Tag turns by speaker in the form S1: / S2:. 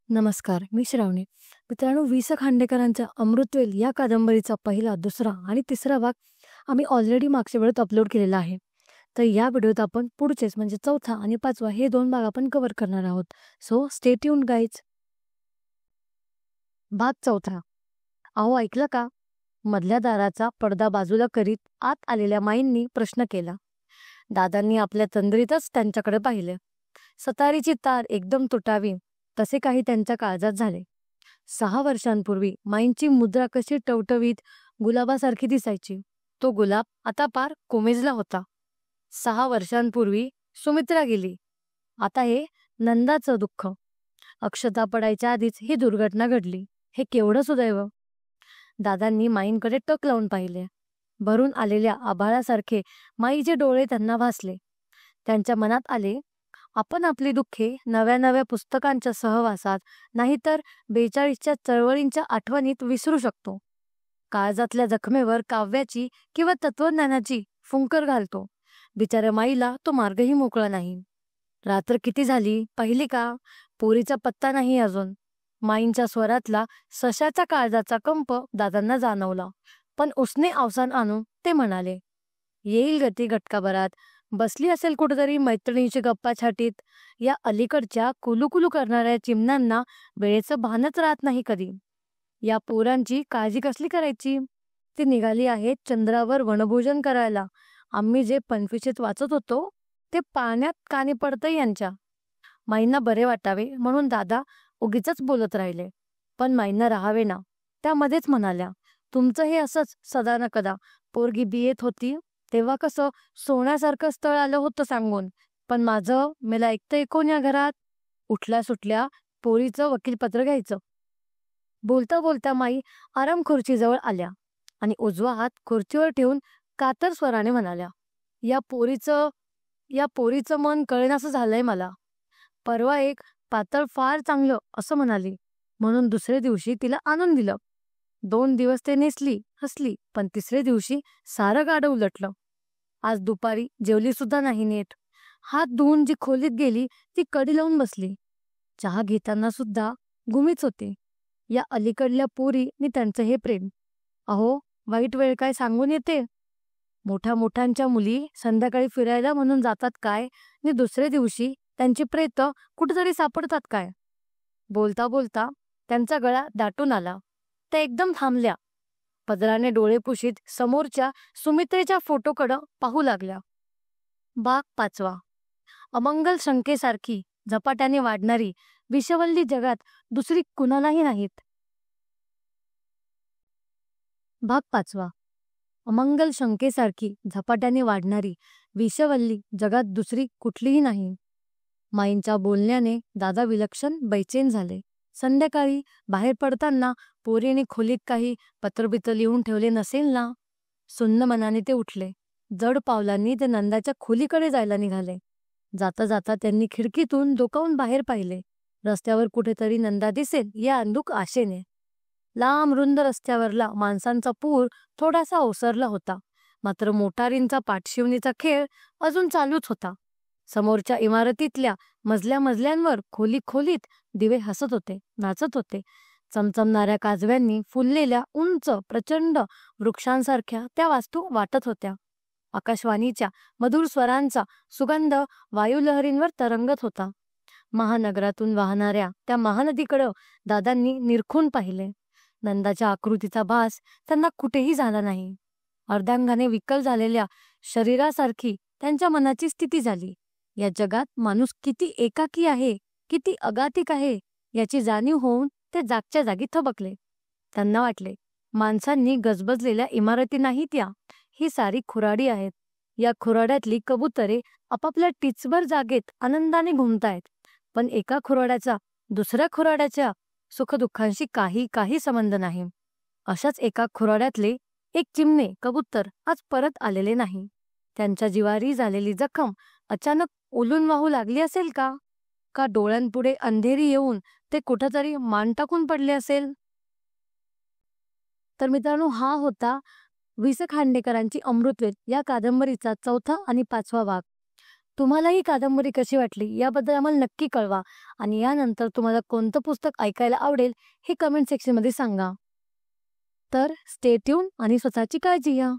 S1: नमस्कार, मी श्रावणी. मित्रांनो, वि. स. खांडेकरांच्या अमृतवेल या कादंबरीचा पहिला, दुसरा आणि तिसरा भाग आम्ही ऑलरेडी मागच्या वेळेत अपलोड केलेला आहे. तर या व्हिडिओत आपण पुढचेच म्हणजे चौथा आणि पाचवा हे दोन भाग आपण कव्हर करणार आहोत. So stay tuned guys. भाग चौथा. अहो ऐकलं का? मधल्या दाराचा पडदा बाजूला करीत आत आलेल्या माईंनी प्रश्न केला. दादांनी आपल्या तंद्रीतच त्यांच्याकडे पाहिले. सतारीची तार एकदम तुटावी तसे काही त्यांच्या काळजात झाले. 6 वर्षांपूर्वी माईंची मुद्रा कशी टवटवीत गुलाबासारखी दिसायची, तो गुलाब आता पार कोमेजला होता. 6 वर्षांपूर्वी सुमित्रा गेली. आता हे नंदाचं दुःख. अक्षता पडायच्या आधीच ही दुर्घटना घडली. हे केवढं सुदैव. दादांनी माईंकडे टक लावून पाहिले. भरून आलेल्या आभाळासारखे माईचे डोळे त्यांना भासले. त्यांच्या मनात आले, आपण आपली दुःखे नव्या नव्या पुस्तकांच्या सहवासात नाहीतर 42च्या चळवळींच्या आठवणीत विसरू शकतो. काळजातल्या जखमेवर काव्याची किंवा तत्वज्ञानाची फुंकर घालतो. बिचाऱ्या माईला तो मार्गही मोकळा नाही. रात्र किती झाली पाहिली का? पोरीचा पत्ता नाही अजून. माईंच्या स्वरातला सशाच्या काळजाचा कंप दादांना जाणवला. पण उसने अवसान आणून ते म्हणाले, येईल गती घटकाभरात. बसली असेल कुठेतरी मैत्रिणीची गप्पा छाटीत. या अलीकडच्या कुलूकुलू करणाऱ्या चिमण्यांना वेळेचं भानच राहत नाही कधी. या पोरांची काळजी कसली करायची? ती निघाली आहेत चंद्रावर वनभोजन करायला. आम्ही जे 25वीत वाचत होतो ते पाण्यात कानी पडतंय यांच्या. माईंना बरे वाटावे म्हणून दादा उगीच बोलत राहिले. पण माईंना राहावे ना. त्यामध्येच म्हणाल्या, तुमचं हे असंच सदा न कदा. पोरगी बीएत होती तेव्हा कसं सोन्यासारखं स्थळ आलं होतं सांगून. पण माझं मला ऐकतंय कोण या घरात? उठल्या सुटल्या पोरीचं वकीलपत्र घ्यायचं. बोलता बोलता माई आराम खुर्चीजवळ आल्या आणि उजवा हात खुर्चीवर ठेवून कातर स्वराने म्हणाल्या, या पोरीचं मन कळेनासं झालंय मला. परवा एक पातळ फार चांगलं असं म्हणाली म्हणून दुसऱ्या दिवशी तिला आणून दिलं. 2 दिवस ते नेसली हसली, पण तिसऱ्या दिवशी सारं गाडं उलटलं. आज दुपारी जेवली सुद्धा नाही नीट. हात धुवून जी खोलीत गेली ती कडी लावून बसली. चहा घेताना सुद्धा गुमीच होते. या अलीकडल्या पोरी नि त्यांचं हे प्रेम. अहो वाईट वेळ काय सांगून येते. मोठ्या मुली संध्याकाळी फिरायला म्हणून जातात काय नि दुसऱ्या दिवशी त्यांची प्रेत कुठेतरी सापडतात काय. बोलता बोलता त्यांचा गळा दाटून आला. त्या एकदम थांबल्या. पदराने डोळे पुशीत समोरच्या सुमित्रेच्या फोटोकडं पाहू लागल्या. भाग 5. अमंगल शंकेसारखी झपाट्याने वाढणारी विषवल्ली जगात दुसरी कुणालाही नाहीत. भाग 5. अमंगल शंकेसारखी झपाट्याने वाढणारी विषवल्ली जगात दुसरी कुठलीही नाही. माईंच्या बोलण्याने दादा विलक्षण बैचेन झाले. संध्याकाळी बाहेर पडताना पोरीने खोलीत काही पत्रबित्र लिहून ठेवले नसेल ना. सुन्न मनाने ते उठले. जड पावलांनी ते नंदाच्या खोलीकडे जायला निघाले. जाता जाता त्यांनी खिडकीतून डोकावून बाहेर पाहिले. रस्त्यावर कुठेतरी नंदा दिसेल या अंधुक आशेने. लांब रुंद रस्त्यावरला माणसांचा पूर थोडासा ओसरला होता. मात्र मोटारींचा पाठशिवणीचा खेळ अजून चालूच होता. समोरच्या इमारतीतल्या मजल्यांवर खोलीत दिवे हसत होते, नाचत होते. चमचमणाऱ्या काजव्यांनी फुललेल्या उंच प्रचंड वृक्षांसारख्या त्या वास्तू वाटत होत्या. आकाशवाणीच्या मधुर स्वरांचा सुगंध वायुलहरींवर तरंगत होता. महानगरातून वाहणाऱ्या त्या महानदीकडं दादांनी निरखून पाहिले. नंदाच्या आकृतीचा भास त्यांना कुठेही झाला नाही. अर्धांगाने विकल झालेल्या शरीरासारखी त्यांच्या मनाची स्थिती झाली. या जगात माणूस किती एकाकी आहे, किती अगातिक आहे याची जाणीव होऊन ते जागच्या जागी थबकले. त्यांना वाटले, माणसांनी गजबजलेल्या इमारती नाहीत या, ही सारी खुराडी आहेत. या खुराड्यातली कबुतरे आपापल्या टिचभर जागेत आनंदाने घुमतायत. पण एका खुराड्याचा दुसऱ्या खुराड्याच्या सुखदुःखांशी काही संबंध नाही. अशाच एका खुराड्यातले एक चिमणे कबूतर आज परत आलेले नाही. त्यांच्या जिवारी झालेली जखम अचानक उलून वाहू लागली असेल का? का डोळ्यांपुढे अंधेरी येऊन ते कुठंतरी मान टाकून पडले असेल? तर मित्रांनो, हा होता वि. स. खांडेकरांची अमृतवेल या कादंबरीचा चौथा आणि 5वा भाग. तुम्हाला ही कादंबरी कशी वाटली याबद्दल आम्हाला नक्की कळवा आणि यानंतर तुम्हाला कोणतं पुस्तक ऐकायला आवडेल हे कमेंट सेक्शनमध्ये सांगा. तर स्टे ट्यून आणि स्वतःची काळजी घ्या.